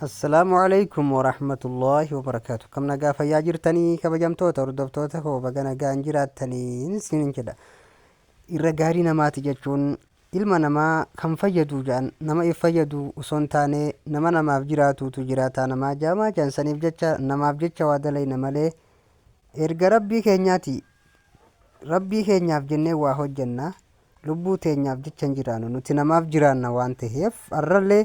السلام عليكم ورحمة الله وبركاته. كم نجا فياجرتني كبجمتوتا وردبتوتا هو بجانا جانجراتني نسين كده. الرجاري نمات جتون ilma namaa kan fayyadu jedhan nama if fayyadu osoo hin taane nama namaaf jiraatutu jiraata namaa jaamaa jaansaniif jecha namaaf jecha waa dalayna malee erga rabbii keenyaati rabbii keenyaaf jennee waa hojjenna lubbuu teenyaaf jecha hin jiraannu nuti namaaf jiraanna waan ta'eef arrallee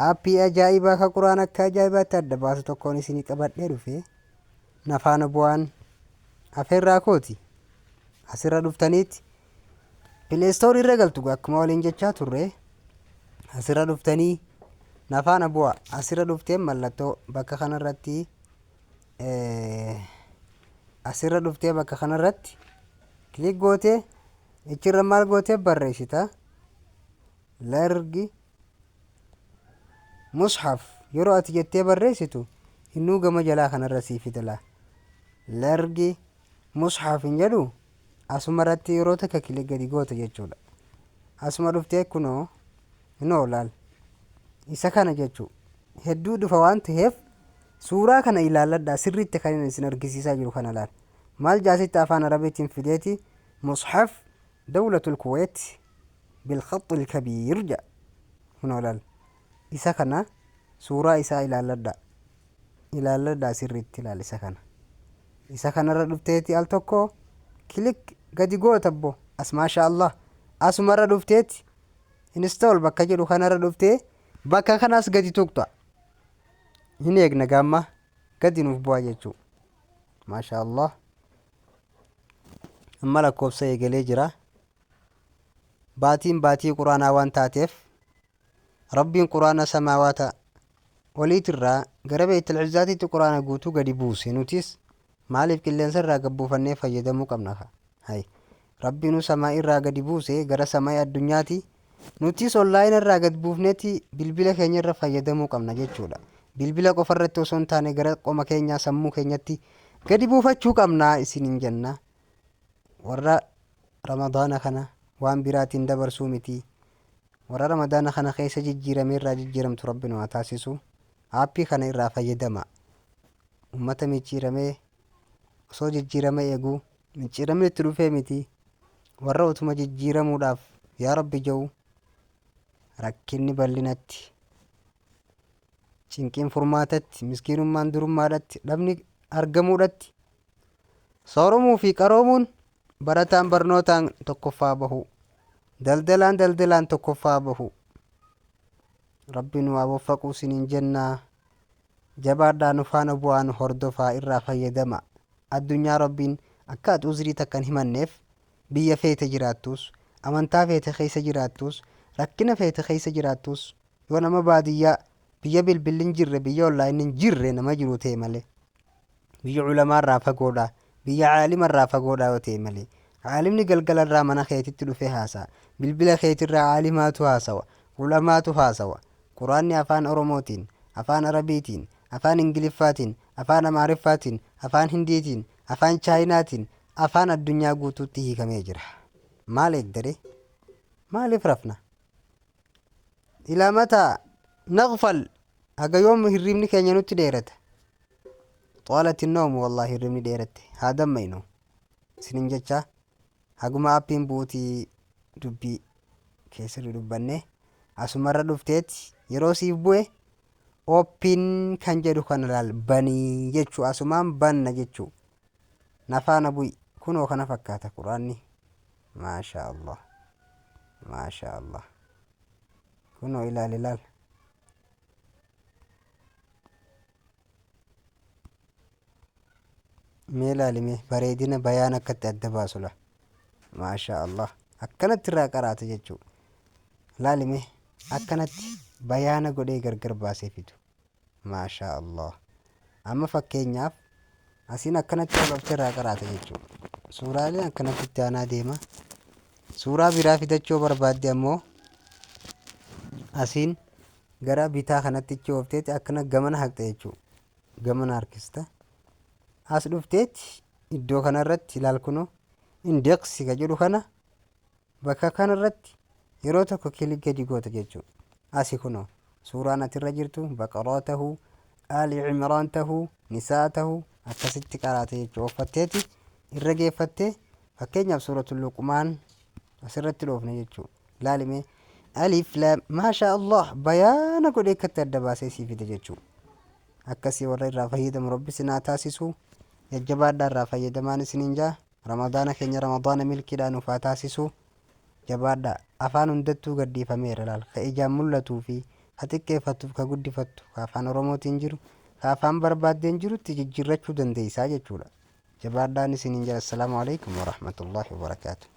aappii ajaa'ibaa ka quraan akka ajaa'ibaatti adda baasu tokkoon isinii qabadhee dhufe nafaana bu'aan afeerraa kooti asirra dhuftaniiti pileestoorii irra galtu akkuma waliin jechaa turre asirra dhuftanii nafaana bu'a asirra dhufteen mallattoo bakka kanarratti asirra dhuftee bakka kanarratti kilik gootee ichirra maal gootee barreessita largi mushaf yeroo ati jettee barreessitu innuu gama jalaa kanarra sii fidala largi mushaf hin jedhu asuma irratti yeroo takka kilik gadi goota jechuudha asuma dhuftee kunoo hinoo laal isa kana jechuu hedduu dhufa waan ta'eef suuraa kana ilaalladhaa sirriitti kan isin argisiisaa jiru kana laal maal jaasitti afaan arabiitiin fideeti mushaf dawlatul kuweet bilkhaxi ilkabiir jedha kunoo laal isa kana suuraa isaa ilaalladhaa sirriitti ilaal isa kanarra dhufteeti al tokko kilik gadi gootabbo as maasha Allah asumarra dhufteeti install bakka jedhu kanarra dhuftee bakka kanas gadi tuqxa hin eegna gamma gadi nuuf bu'aa jechuu maasha Allah amma lakkoofsa eegalee jira baatii quraanaa waan taateef rabbiin quraana samaawaata waliitirraa gara beeytil izzaatiitti quraana guutuu gadi buuse nutis maaliif qilleensa irraa gabbuufannee fayyadamuu qabna hay rabbiinu samaa irraa gadi buuse gara samaa addunyaati nutis onlaayina irraa gad buufneeti bilbila keenya irra fayyadamuu qabna jechuudha bilbila qofa irratti osoo hin taane gara qoma keenyaa sammuu keenyatti gadi buufachuu qabna isiniin jenna warra ramadaana kana waan biraatiin dabarsuu miti warra ramadaana kana keessa jijjiiramee irraa jijjiiramtu rabbiin waa taasisu aappii kana irraa fayyadama ummata micciiramee osoo jijjiirama eeguu micciiramni itti dhufee miti warra utuma jijjiiramuudhaaf yaa rabbi jedhu rakkinni bal'inatti cinqiin furmaatatti miskiinummaan durummaadhatti dhabni argamuudhatti sooromuu fi qaroomuun barataan barnootaan tokkoffaa bahu daldalaan tokkoffaa bahu rabbiin waa waffaquu isiniin jennaa jabaadhaa nu faana bu'aa nu hordofaa irraa fayyadama addunyaa rabbiin akka ati uzrii takkan himanneef biyya feete jiraattus amantaa feete keessa jiraattus rakkina feete keessa jiraattus yoo nama baadiyyaa biyya bilbilli hin jirre biyya onlaayinii hin jirre nama jiru ta'e malee biyya ulamaa irraa fagoodha biyya caalima irraa fagoodha yoo ta'e malee caalimni galgala irraa mana keetitti dhufee haasa'a bilbila keetirraa caalimaatu haasawa ulamaatu haasawa quraanni afaan oromootiin afaan arabiitiin afaan ingiliffaatiin afaan amaariffaatiin afaan hindiitiin afaan chaayinaatiin afaan addunyaa guutuutti hiikamee jira maal eegdare maaliif rafna ilaa mataa naqfal haga yoom hirribni keenya nutti dheerata xaalati noomu wallaahi hirribni dheeratte haa dammaynu isinin jecha haguma aappiin buutii dubbii keessatti dubbanne asumarra dhufteeti yeroo siif bu'e ooppiin kan jedhu kana laal banii jechuu asumaan banna jechuu nafaana bu'i kunoo kana fakkaata quraanni maasha Allah kunoo ilaal mee ilaalime bareedina bayaan akkatti adda baasula maasha Allah akkanatti irraa qaraata jechuu ilaalime akkanatti bayaana godhee gargar baasee fidu maasha Allah amma fakkeenyaaf asiin akkanatti olofte irraa qaraata jechuudha suuraaleen akkanatti itti aanaa deema suuraa biraa fidachuu barbaadde ammoo asiin gara bitaa kanatti ichi oofteeti akkana gamana haqxe jechuudha gamana harkista as dhufteeti iddoo kanarratti ilaal kunoo indeeksi ka jedhu kana bakka kanarratti yeroo tokko kilik gadi goota jechuudha asi kunoo suuraan atirra jirtu baqaroo tahuu aali cimraan tahuu nisaa tahuu akkasitti qaraate jechuu offatteeti irra geeffattee fakkeenyaaf suuratul luqmaan asirratti dhoofne jechuu laalime alif laam maashaa allah bayaana godhee akkatti adda baasee sii fide jechuu akkasii warra irraa fayyadamu rabbi sinaa taasisu jajjabaadhaa irraa fayyadamaan isiniin jaa ramadaana keenya ramadaana milkiidhaan ufaa taasisu jabaadhaa afaan hundattuu gadhiifameera laal ka ijaan mul'atuu fi ka xiqqeeffattuuf ka guddifattu ka afaan oromootiin jiru ka afaan barbaaddeen jirutti jijjiirrachuu dandeeysaa jechuudha jabaadhaan isiniin jaa assalaamu alaikum warahmatullaahi wabarakaatu